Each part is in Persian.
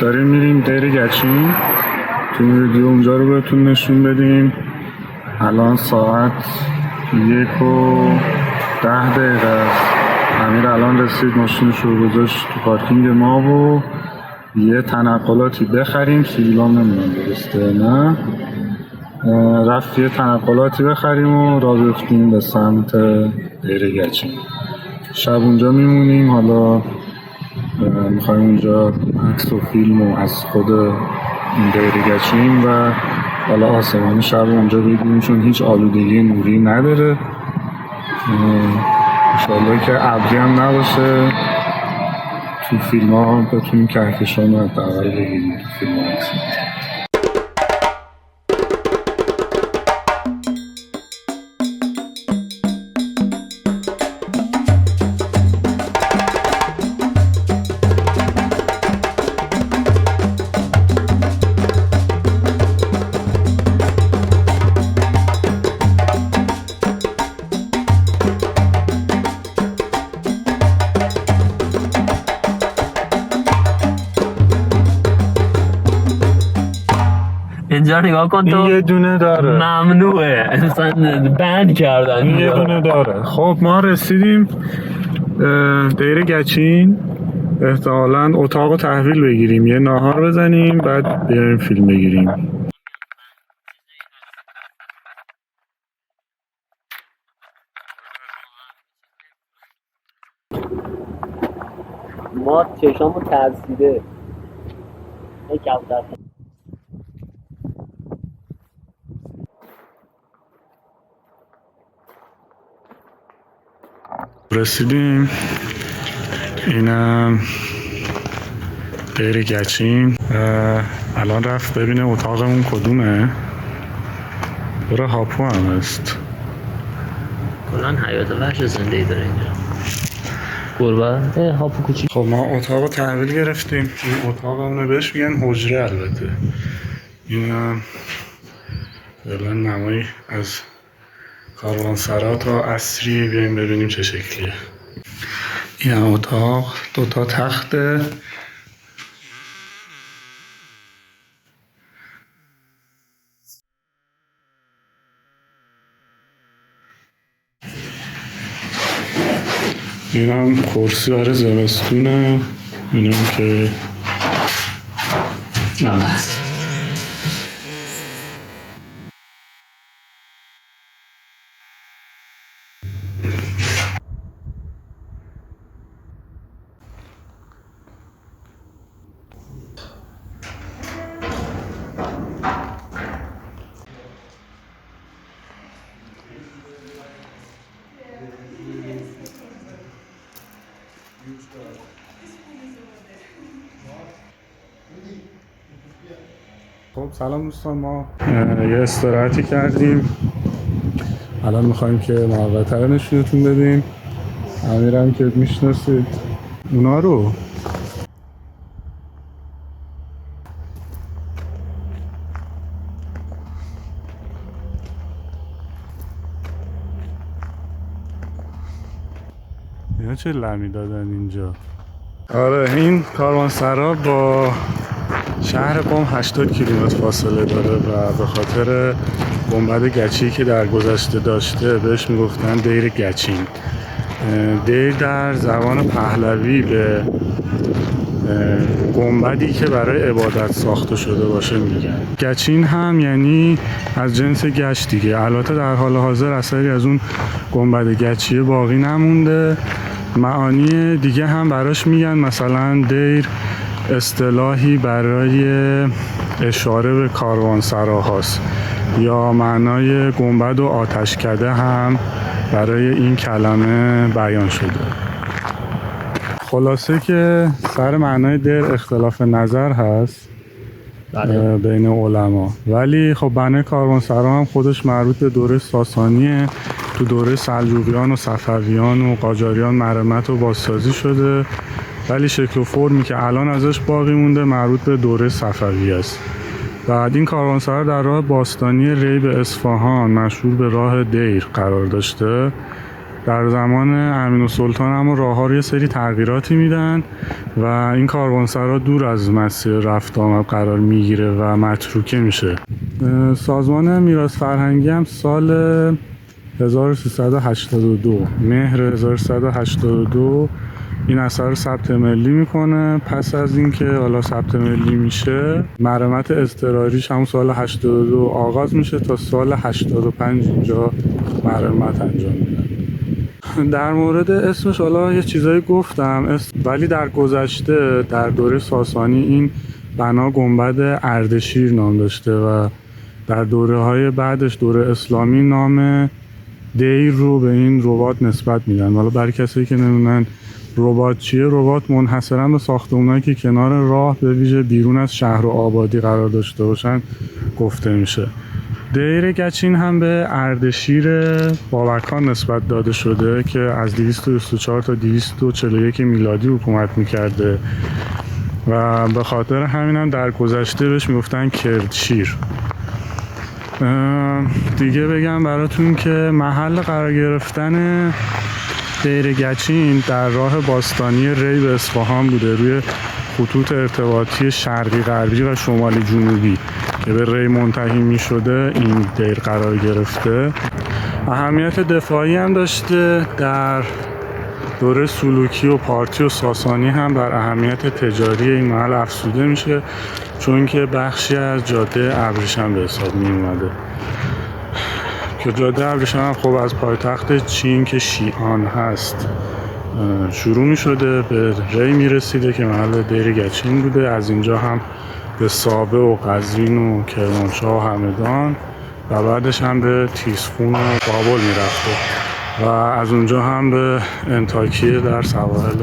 داریم میریم دیر گچین. تو این ویدیو اونجا رو بهتون نشون بدیم. الان ساعت 1:10 است. امیر الان رسید، ماشینش رو گذاشت تو پارکینگ ما و یه تنقلاتی بخریم. سیبیلام نمیدونم درسته نه، رفت یه تنقلاتی بخریم و راه بیفتیم به سمت دیر گچین. شب اونجا میمونیم. حالا میخوایم اونجا عکس و فیلم و از خود این دیر گچین و حالا آسمان شب اونجا بگیریم، چون هیچ آلودگی نوری نداره. انشالله که ابری هم نباشه. تو فیلم ها بتونیم کهکشان رو حداقل بگیریم تو فیلم ها عکس. اینجا نگاه کن تو. این یه دونه داره، ممنوعه اصلا، بند کردن. این یه دونه داره. خب ما رسیدیم دیر گچین. احتمالاً اتاق رو تحویل بگیریم، یه ناهار بزنیم، بعد بیاریم فیلم بگیریم. ما چشامو ترسیده. ای کبوتر. رسیدیم. اینم دیر گچین. الان رفت ببینه اتاقمون کدومه. برای هاپو هم هست. کلان حیات وحش زندگی داره اینجا. گربه هاپو کوچیک. خب ما اتاق رو تحویل گرفتیم. این اتاقمونه بهش میگن حجره. البته اینم فعلا نمایی از کاروانسرا تا عصری. بیایم ببینیم چه شکلیه. این اتاق دوتا تخته. اینم کرسی برای زمستونه. اینم که خب سلام دوستان، ما یه استراحتی کردیم. الان میخوایم که محوطه رو نشونتون بدیم. امیرم که میشناسید اونا رو. اینا چه لمی دادن اینجا. آره این کاروانسرا با شهر قم 80 کیلومتر فاصله داره و به خاطر گنبد گچی که در گذشته داشته بهش میگفتن دیر گچین. دیر در زبان پهلوی به گنبدی که برای عبادت ساخته شده باشه میگن. گچین هم یعنی از جنس گچ دیگه. البته در حال حاضر اثری از اون گنبد گچی باقی نمونده. معانی دیگه هم براش میگن، مثلا دیر اصطلاحی برای اشاره به کاروانسراهاست، یا معنای گنبد و آتشکده هم برای این کلمه بیان شده. خلاصه که سر معنای دیر اختلاف نظر هست بین علما، ولی خب بنای کاروانسرا هم خودش مربوط به دوره ساسانیه. تو دوره سلجوقیان و صفویان و قاجاریان مرمت و بازسازی شده، ولی شکل و فرمی که الان ازش باقی مونده مربوط به دوره صفوی است. بعد این کاروانسرا در راه باستانی ری به اصفهان مشهور به راه دیر قرار داشته در زمان امین‌السلطان هم راه‌ها رو یه سری تغییراتی میدن و این کاروانسرا دور از مسیر رفت آمد قرار میگیره و متروکه میشه. سازمان میراث فرهنگی هم سال 1382 مهر 1382 این اثر رو ثبت ملی میکنه. پس از اینکه حالا ثبت ملی میشه، مرمت اضطراریش همون سال 82 آغاز میشه تا سال 85 اینجا مرمت انجام میدن. در مورد اسمش حالا یه چیزایی گفتم، ولی در گذشته در دوره ساسانی این بنا گنبد اردشیر نام داشته و در دوره‌های بعدش دوره اسلامی نام دیر رو به این رباط نسبت میدن. حالا برای کسایی که نمیدونن رباط چیه، رباط منحصراً به ساختمانایی که کنار راه به ویژه بیرون از شهر و آبادی قرار داشته باشن گفته میشه. دیر گچین هم به اردشیر بابکان نسبت داده شده که از 224 تا 241 میلادی حکومت میکرده و به خاطر همین هم در گذشته بهش میگفتن کردشیر. دیگه بگم براتون که محل قرار گرفتن دیر گچین در راه باستانی ری به اصفهان بوده، روی خطوط ارتباطی شرقی غربی و شمالی جنوبی که به ری منتهی می شده این دیر قرار گرفته. اهمیت دفاعی هم داشته. در دوره سلوکی و پارتی و ساسانی هم بر اهمیت تجاری این محل افزوده میشه، چون که بخشی از جاده ابریشم به حساب می اومده که جاده ابریشم هم خب از پایتخت چین که شیعان هست شروع می شده، به ری می رسیده که محل دیر گچین بوده. از اینجا هم به سابه و قزوین و کرمانشاه و همدان و بعدش هم به تیزخون و کابل می رفته و از اونجا هم به انطاکیه در سواحل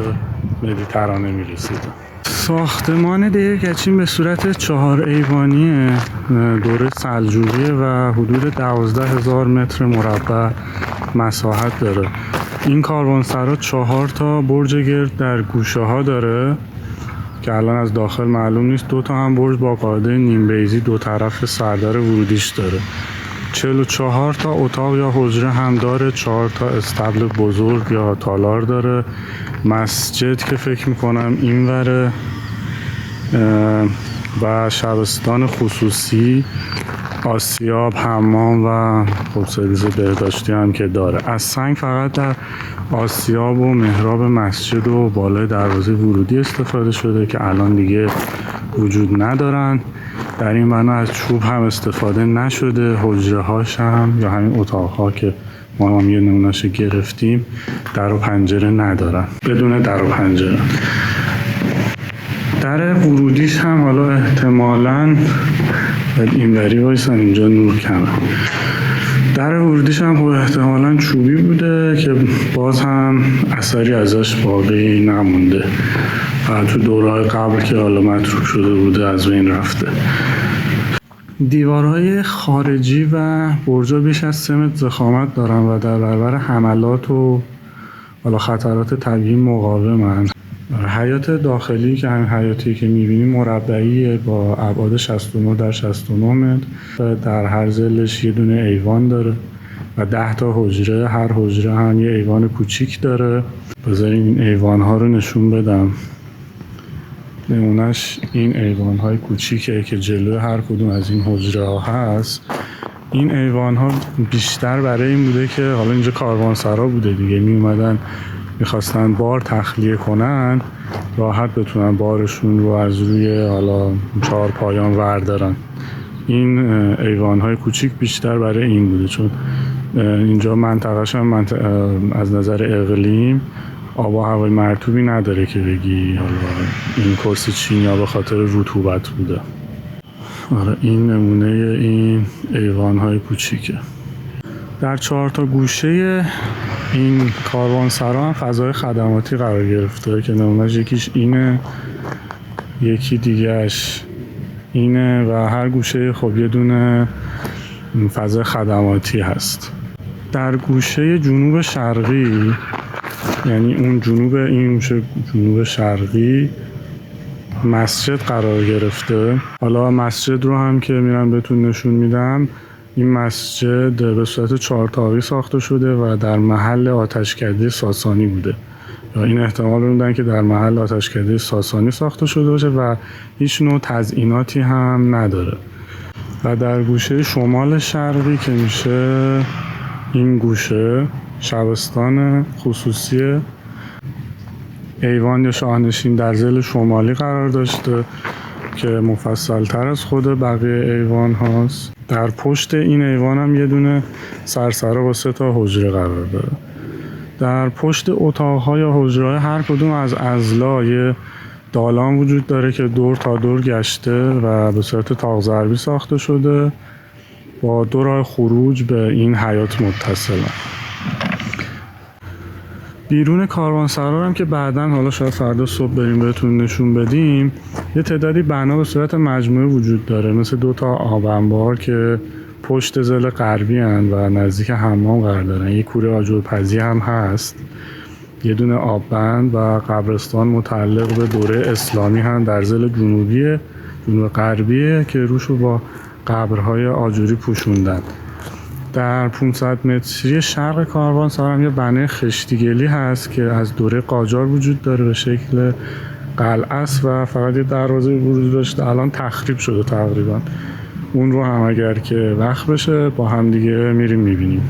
مدیترانه می رسیده. ساختمان دیر گچین به صورت 4 ایوانی دوره سلجوقیه و حدود 12,000 متر مربع مساحت داره. این کاروانسرا 4 تا برج گرد در گوشه ها داره که الان از داخل معلوم نیست. 2 تا هم برج با قاعده نیم بیضی دو طرف سردر ورودیش داره. 44 تا اتاق یا حجره هم داره. 4 تا استبل بزرگ یا تالار داره. مسجد که فکر میکنم این وره و شبستان خصوصی، آسیاب، حمام و خب سرویس بهداشتی هم که داره. از سنگ فقط در آسیاب و محراب مسجد و بالای دروازه ورودی استفاده شده که الان دیگه وجود ندارن. در این بنا از چوب هم استفاده نشده. حجره هاش هم یا همین اتاق ها که ما هم یه نمونه‌اش گرفتیم در و پنجره ندارن، بدون در و پنجره. در ورودیش هم حالا احتمالاً اینوری وایسن اینجا نور کمه. در ورودیش هم احتمالاً چوبی بوده که باز هم اثری ازش باقی نمونده و تو دورهای قبل که حالا متروک شده بوده از بین رفته. دیوارهای خارجی و برجا بیش از 3 متر ضخامت دارن و در برابر حملات و حالا خطرات طبیعی مقاومن. حیات داخلی که همین حیاتی که می‌بینیم مربعیه با ابعاد 69 در 69 متر و در هر ضلعش یه دونه ایوان داره و 10 تا حجره. هر حجره هم یه ایوان کوچیک داره. بذارین این ایوان‌ها رو نشون بدم. نمونهش این ایوان‌های کوچیکه که جلوی هر کدوم از این حجره‌ها هست. این ایوان‌ها بیشتر برای این بوده که حالا اینجا کاروانسرا بوده دیگه، می اومدن میخواستن بار تخلیه کنن راحت بتونن بارشون رو از روی حالا 4 پایان وردارن. این ایوان‌های کوچیک بیشتر برای این بوده، چون اینجا منطقه‌ش هم از نظر اقلیم آب و هوای مرطوبی نداره که بگی حالا این کرسی چینیا به خاطر رطوبت بوده. آره این نمونه این ایوان‌های کوچیکه. در 4 تا گوشه این کاروانسرا هم فضای خدماتی قرار گرفته که نمونهش یکیش اینه، یکی دیگهش اینه و هر گوشه خب یه دونه فضای خدماتی هست. در گوشه جنوب شرقی، یعنی اون جنوب این گوشه جنوب شرقی، مسجد قرار گرفته. حالا مسجد رو هم که میرم بهتون نشون میدم. این مسجد به صورت 4 طابقی ساخته شده و در محل آتشکده ساسانی بوده. این احتمال میدن که در محل آتشکده ساسانی ساخته شده باشه و هیچ نوع تزئیناتی هم نداره. و در گوشه شمال شرقی که میشه این گوشه، شبستان خصوصی ایوان یا شاهنشین در ضلع شمالی قرار داشته که مفصل تر از خود بقیه ایوان هاست. در پشت این ایوان هم یه دونه سرسره با 3 تا حجره قرار داره. در پشت اتاق‌ها یا حجره‌های هر کدوم از اضلاع یه دالان وجود داره که دور تا دور گشته و به صورت طاق ضربی ساخته شده با 2 راه خروج به این حیاط متصلن. بیرون کاروانسرا هم که بعداً حالا شاید فردا صبح بریم بهتون نشون بدیم، یه تعدادی بنا به صورت مجموعه وجود داره، مثل 2 تا آب انبار که پشت ضلع غربی هستند و نزدیک حمام قرار دارن. یک کوره آجرپزی هم هست، یه دونه آببند و قبرستان متعلق به دوره اسلامی هم در ضلع جنوب غربیه که روش رو با قبرهای آجوری پوشوندن. در 500 متری شرق کاروانسرا هم یه بنای خشتیگلی هست که از دوره قاجار وجود داره به شکل قلعه است و فقط یه دروازه ورود داشته، الان تخریب شده تقریبا. اون رو هم اگر که وقت بشه با هم دیگه میریم میبینیم.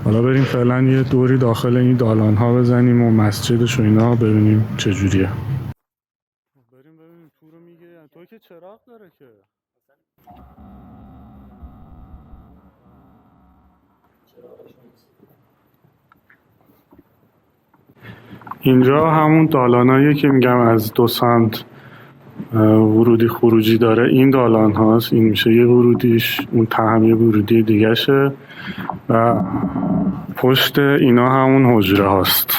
حالا بریم فعلا یه دوری داخل این دالان ها بزنیم و مسجدش و اینا ببینیم چجوریه. بریم ببینیم تو رو میگه تو که چراغ داره که اینجا همون دالاناییه که میگم از 2 سمت ورودی خروجی داره. این دالان هاست، این میشه یه ورودیش، اون ته یه ورودی دیگه شه و پشت اینا همون حجره هاست.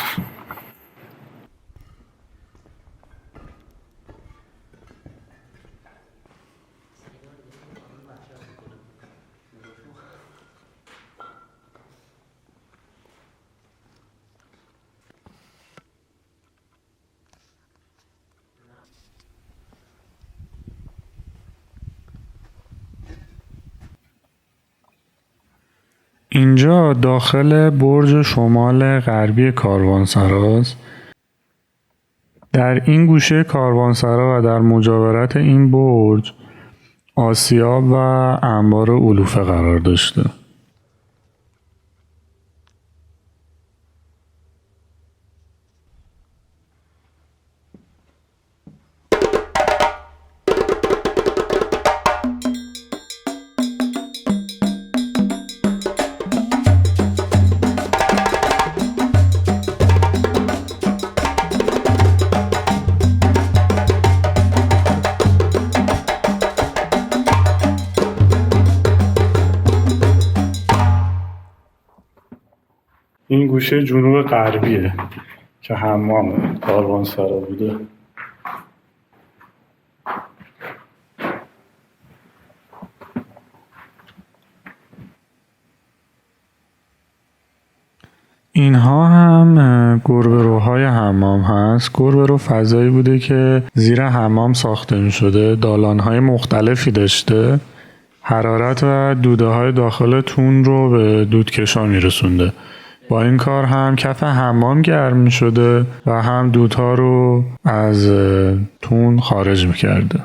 اینجا داخل برج شمال غربی کاروانسراست. در این گوشه کاروانسرا و در مجاورت این برج آسیاب و انبار علوفه قرار داشته. این گوشه جنوب غربیه که حمام کاروانسرا بوده. اینها هم گربه‌روهای حمام هست. گربه‌رو فضایی بوده که زیر حمام ساخته می شده، دالان‌های مختلفی داشته، حرارت و دوده‌های داخل تون رو به دودکشا می رسونده. با این کار هم کف حمام گرم می شده و هم دودها رو از تون خارج می کرده.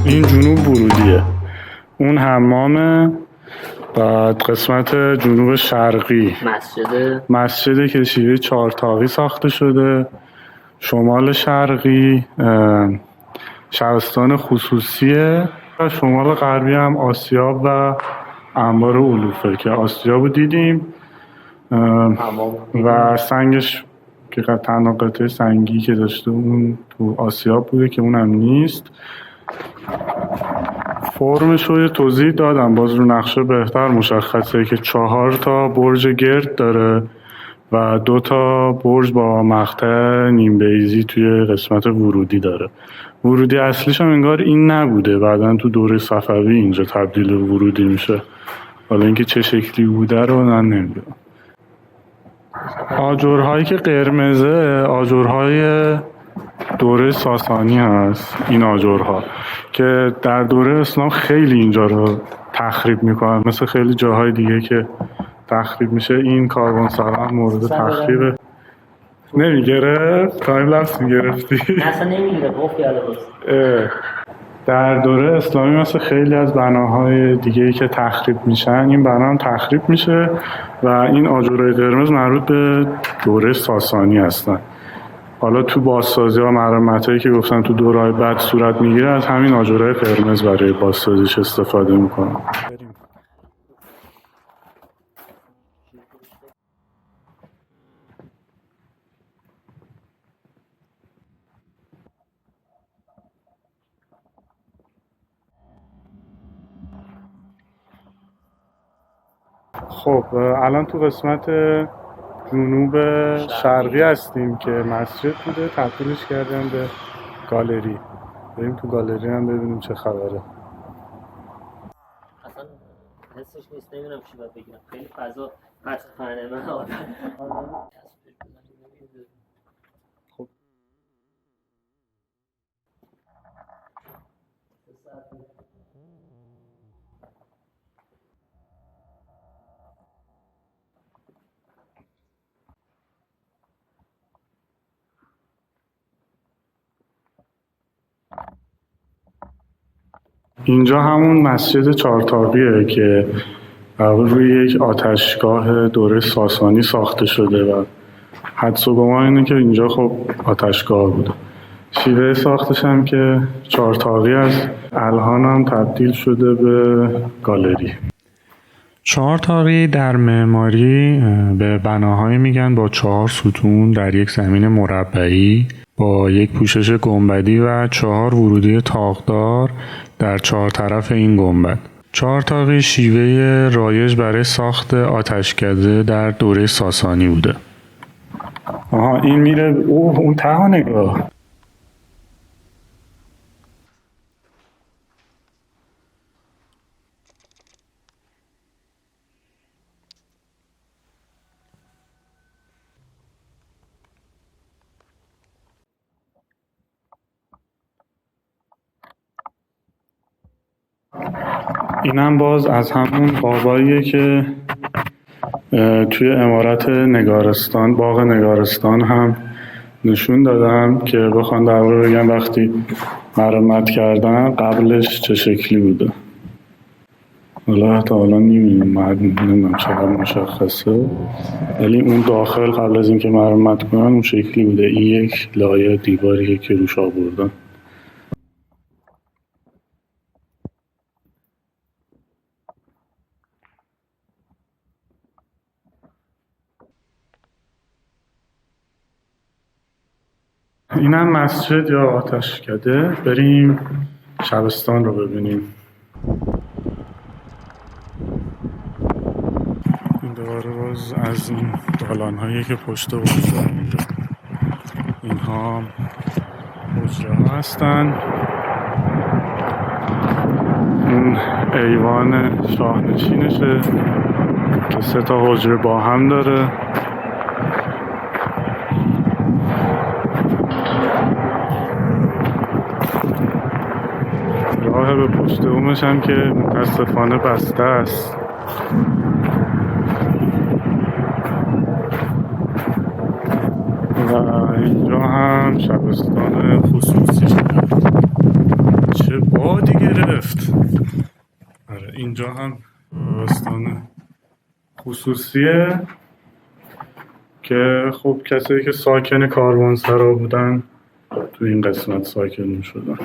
این جنوب ورودیه، اون حمامه. بعد قسمت جنوب شرقی مسجده که شیوه 4 طاقی ساخته شده. شمال شرقی شبستان خصوصیه و شمال غربی هم آسیاب و انبار علوفه که آسیاب رو دیدیم و سنگش که تنها قطعه سنگی که داشته اون تو آسیاب بوده که اونم نیست. فرمش رو یه توضیح دادم، باز رو نقشه بهتر مشخصه که 4 تا برج گرد داره و 2 تا برج با مقطع نیم بیضی توی قسمت ورودی داره. ورودی اصلیش هم انگار این نبوده، بعدن تو دوره صفوی اینجا تبدیل ورودی میشه. حالا اینکه چه شکلی بوده رو من نمیدونم. آجرهایی که قرمزه آجرهای دوره ساسانی هست. این آجرها که در دوره اسلام خیلی اینجا رو تخریب میکنن، مثل خیلی جاهای دیگه که تخریب میشه این کاروانسرا هم مورد تخریبه. نمیگرفت؟ تایم لپس میگرفتی؟ اصلا نمیگیره گفت یالا در دوره اسلامی مثل خیلی از بناهای دیگه‌ای که تخریب میشن این بنا هم تخریب میشه و این آجرهای قرمز مربوط به دوره ساسانی هستن. حالا تو بازسازی ها مرمتایی که گفتن تو دورهای بعد صورت میگیره از همین آجرهای قرمز برای بازسازیش استفاده میکنن. خب الان تو قسمت جنوب شرقی هستیم که مسجد بوده تبدیلش کردن به گالری. بریم تو گالری هم ببینیم چه خبره. اصلا حسش نیست، نمیدونم چی باید بگیرم. خیلی فضا فتخانه من آدم. خب اینجا همون مسجد چهارتاقیه که روی یک آتشگاه دوره ساسانی ساخته شده و حدس و گمان اینه که اینجا خب آتشگاه بوده. شیوه ساختش هم که چهارتاقی است، الان هم تبدیل شده به گالری. چهارتاقی در معماری به بناهایی میگن با 4 ستون در یک زمین مربعی با یک پوشش گنبدی و 4 ورودی طاقدار در 4 طرف این گنبد. چهارتاقی شیوه رایج برای ساخت آتشکده در دوره ساسانی بوده. آها این میره اون ته نگاه. اینم باز از همون باباییه که توی عمارت نگارستان، باغ نگارستان هم نشون دادم که بخوان در واقع بگم وقتی مرمت کردن قبلش چه شکلی بوده. حالا نمیدونم چقدر مشخصه، ولی اون داخل قبل از اینکه مرمت کنن اون شکلی بوده. این یک لایه دیواریه که روش آوردن. اینم مسجد یا آتشکده. بریم شبستان رو ببینیم. این دوباره باز از این دالان هایی که پشت حجره اینجا، اینها حجره ها هستن. این ایوان شاهنشینشه که 3 تا حجره با هم داره. راه به پشت بومش هم که متاسفانه بسته است. و اینجا هم شبستان خصوصی شده. چه بادی گرفت. آره اینجا هم شبستان خصوصیه که خب کسایی که ساکن کاروانسرا بودن تو این قسمت ساکن می شدن.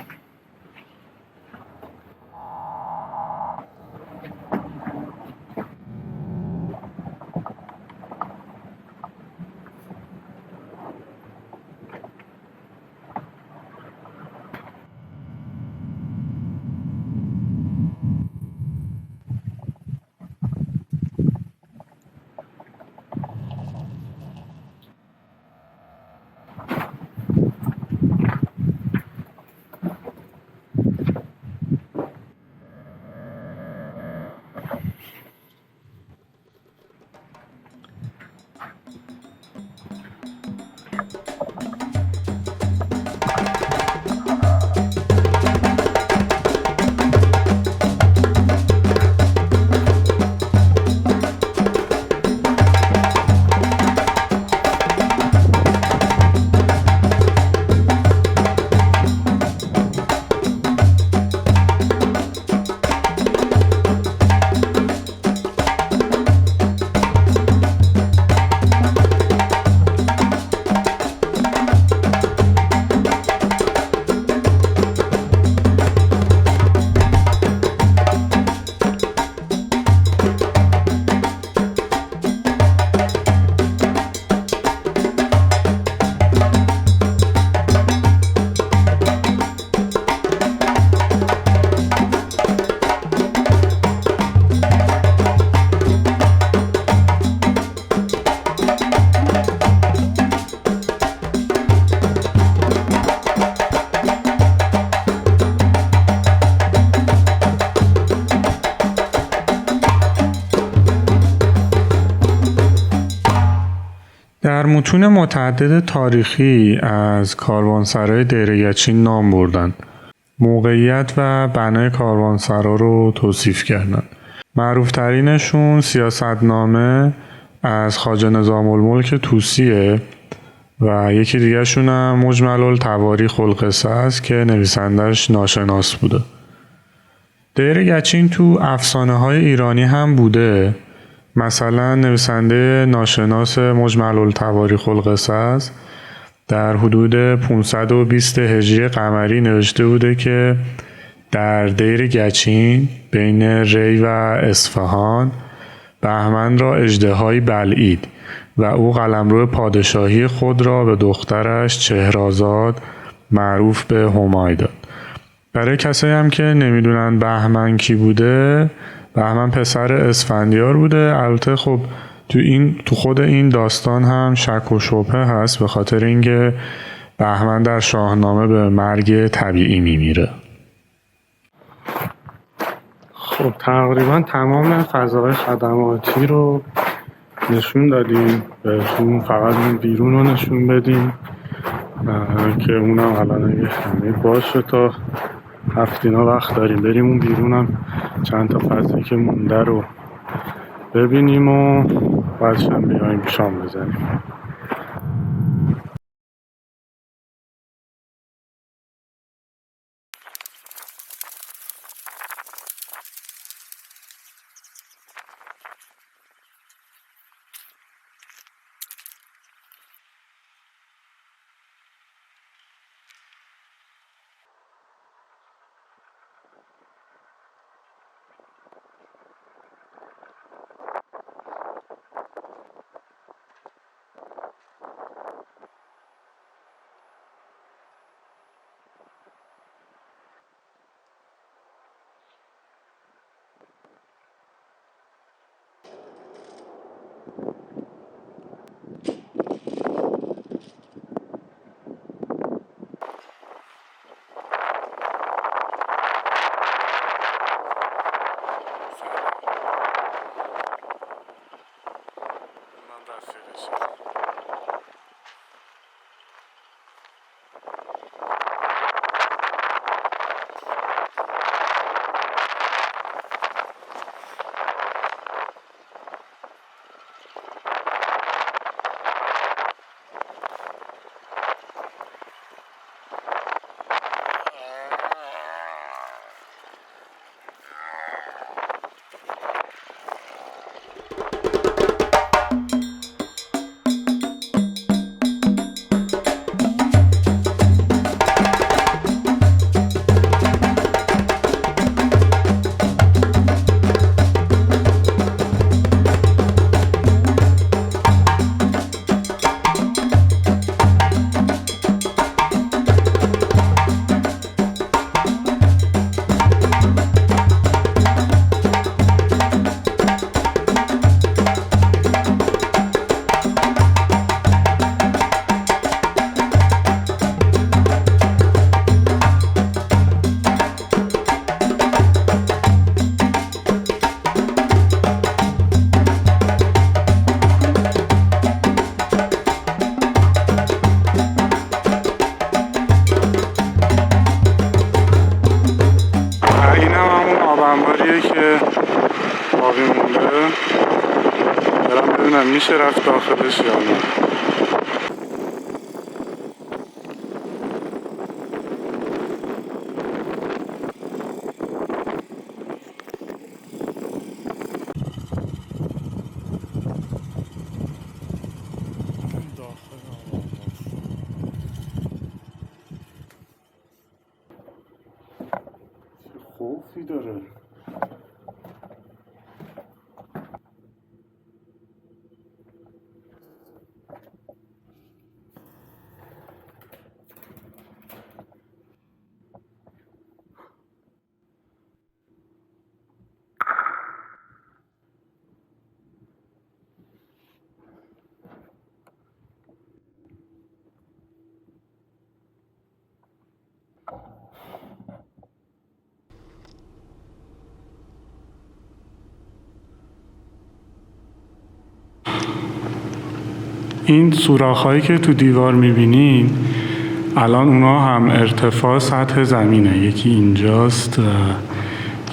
در متون متعدد تاریخی از کاروانسرای دیرگچین نام بردن. موقعیت و بنای کاروانسرا رو توصیف کردن. معروف ترینشون سیاستنامه از خواجه نظام الملک طوسیه و یکی دیگه شون هم مجمل التواریخ القصه است که نویسندش ناشناس بوده. دیرگچین تو افسانه های ایرانی هم بوده. مثلا نویسنده ناشناس مجمل التواریخ القصه است در حدود 520 هجری قمری نوشته بوده که در دیر گچین بین ری و اصفهان بهمن را اژدهایی بلعید و او قلمرو پادشاهی خود را به دخترش چهرآزاد معروف به همای داد. برای کسایی هم که نمیدونن بهمن کی بوده، بهمن پسر اسفندیار بوده. البته خب تو خود این داستان هم شک و شبهه هست به خاطر اینکه بهمن در شاهنامه به مرگ طبیعی میمیره. خب تقریبا تمام فضای خدماتی رو نشون دادیم بهتون، فقط این بیرون رو نشون بدیم که اونم الان اگه همه باشه تا هفتینا وقت داریم بریم اون بیرونم چند تا فضایی که مونده رو ببینیم و بعدش هم بیایم شام بزنیم. میشه رفت داخلش یا نه. خوفی داره. این سوراخ‌هایی که تو دیوار می‌بینین الان اونا هم ارتفاع سطح زمینه، یکی اینجاست و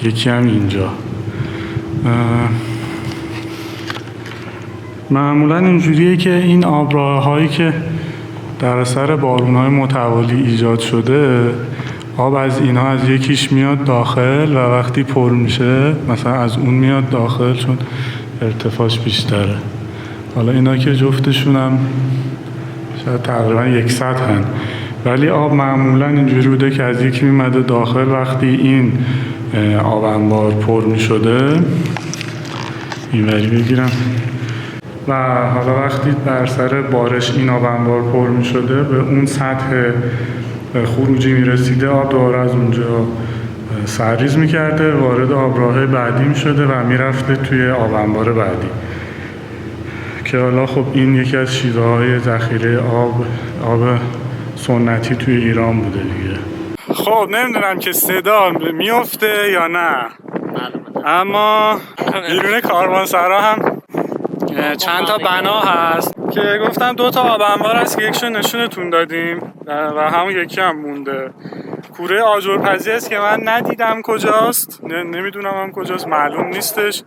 یکی هم اینجا. معمولا اینجوریه که این آبراه‌هایی که در اثر بارون‌های متوالی ایجاد شده، آب از اینا از یکیش میاد داخل و وقتی پر میشه مثلا از اون میاد داخل چون ارتفاعش بیشتره. حالا اینا که جفتشون هم شاید تقریبا یک سطحن، ولی آب معمولا اینجوری بوده که از یکی میمده داخل وقتی این آب انبار پر میشده. اینوری بگیرم. و حالا وقتی بر سر بارش این آب انبار پر میشده به اون سطح خروجی میرسیده، آب دوباره از اونجا سرریز میکرده، وارد آبراه بعدی میشده و میرفته توی آب انبار بعدی که حالا خب این یکی از شیوه‌های ذخیره آب سنتی توی ایران بوده دیگه. خب نمیدونم که صدا میفته یا نه، اما بیرون کاروانسرا هم چند تا بنا هست که گفتم 2 تا آب انبار هست که یکشو نشونتون دادیم و همون یکی هم مونده. کوره آجرپزی است که من ندیدم کجاست، نمیدونم هم کجاست، معلوم نیستش.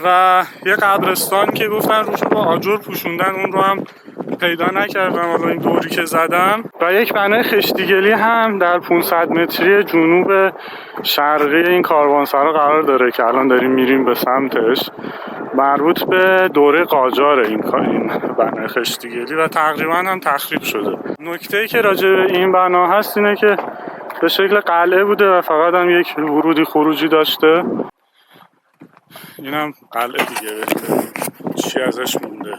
و یه قبرستان که گفتن روش با آجر پوشوندن، اون رو هم پیدا نکردم حالا این دوری که زدم. و یک بنای خشتیگلی هم در 500 متری جنوب شرقی این کاروانسرا قرار داره که الان داریم میریم به سمتش. مربوط به دوره قاجار این بنای خشتیگلی و تقریبا هم تخریب شده. نکته‌ای که راجع به این بنا هست اینه که به شکل قلعه بوده و فقط هم یک ورودی خروجی داشته. این هم قلعه دیگه، چی ازش مونده.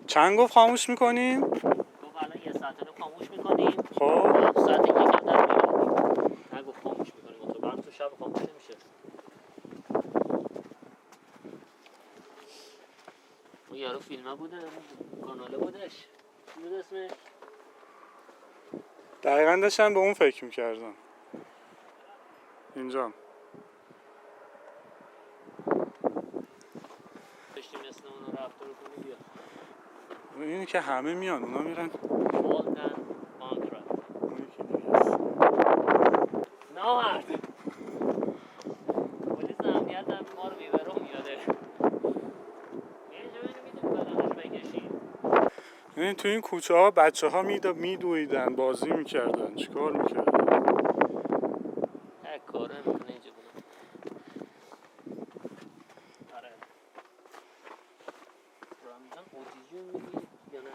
چند گفت خاموش میکنیم؟ گفت الان یه ساعت رو خاموش میکنیم. خب ساعت یکم در میاد. نگفت خاموش میکنیم، تو برم تو شب خاموش نمیشه. اون یارو فیلمه بوده، کاناله بودش، چی بود اسمش؟ دقیقا داشتم به اون فکر میکردم. اینجا داشتیم مثل اون رفتار کنی بیا. اینی که همه میان اونا میرن والدن باندرا اون یکی دیگه است. نامرد پلیس امنیت هم ما رو میبره و میاده. اینجا میدونی بدنش بکشیم. یعنی تو این کوچه ها بچه ها میدویدن، بازی میکردن، چیکار میکردن؟ هر کاره میکنه اینجا بودن. آره رمضان اوتیجون میگی یا نه؟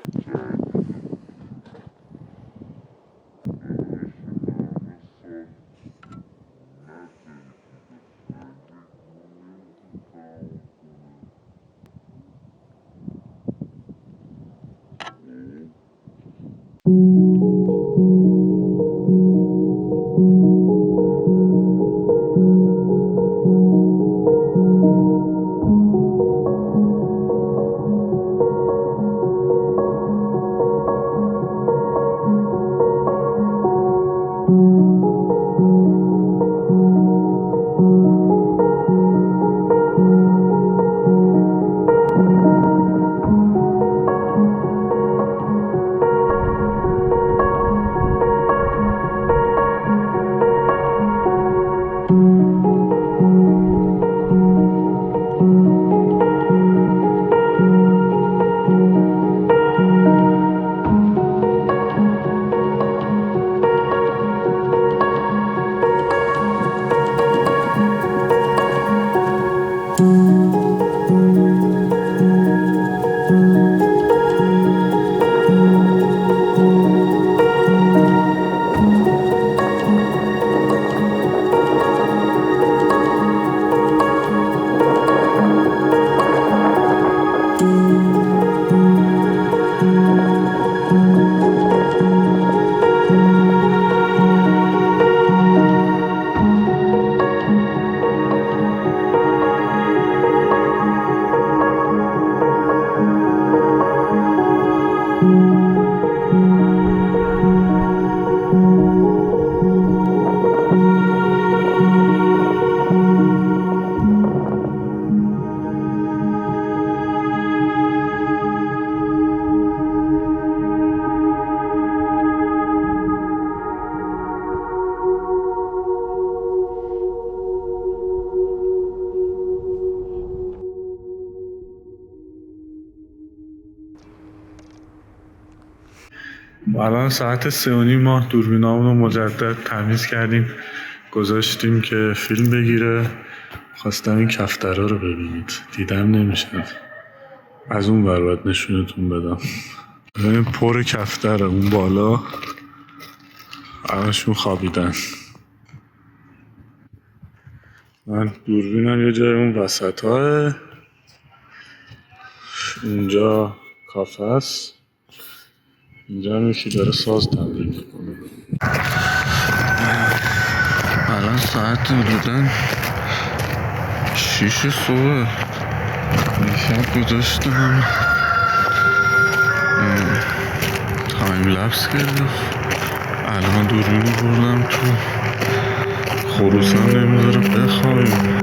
الان ساعت 3:30 ما دوربینامون رو مجدد تمیز کردیم گذاشتیم که فیلم بگیره. خواستم این کفترها رو ببینید، دیدم نمیشد، از اون ور باید نشونتون بدم. ببین پر کفتره اون بالا، همشون خوابیدن. من دوربینم یه جای اون وسط های، اینجا کافه است، اینجا هم یکی داره ساز تمرین میکنه. الان ساعت حدوداً 6 صبح. دیشب گذاشتم تایم لپس گرفت، الان دوربین رو بردم تو، خروسم نمیذاره بخوابیم.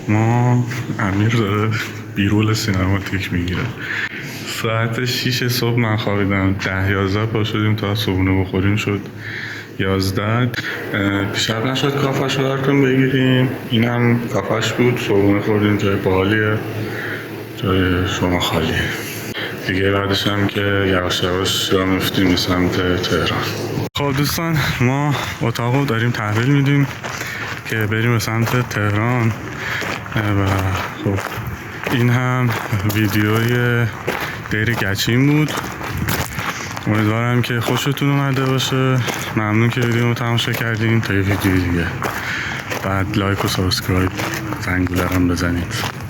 ما امیر داره بیرول سینماتیک میگیره. ساعت 6 صبح من خوابیدم، 10-11 پا شدیم تا صبحونه بخوریم، شد 11. شب نشد کافش رو براتون بگیریم، اینم کافش بود، صبحونه خوردیم، جای باحالیه، جای شما خالیه دیگه. بعدش هم که یواش یواش راه میفتیم به سمت تهران. خب دوستان، ما اتاقو داریم تحویل میدیم که بریم به سمت تهران و خب این هم ویدیوی دیر گچین بود. امیدوارم که خوشتون اومده باشه. ممنون که ویدیو رو تماشا کردین. تا یه ویدیو دیگه بعد لایک و سابسکرایب زنگوله رو بزنید.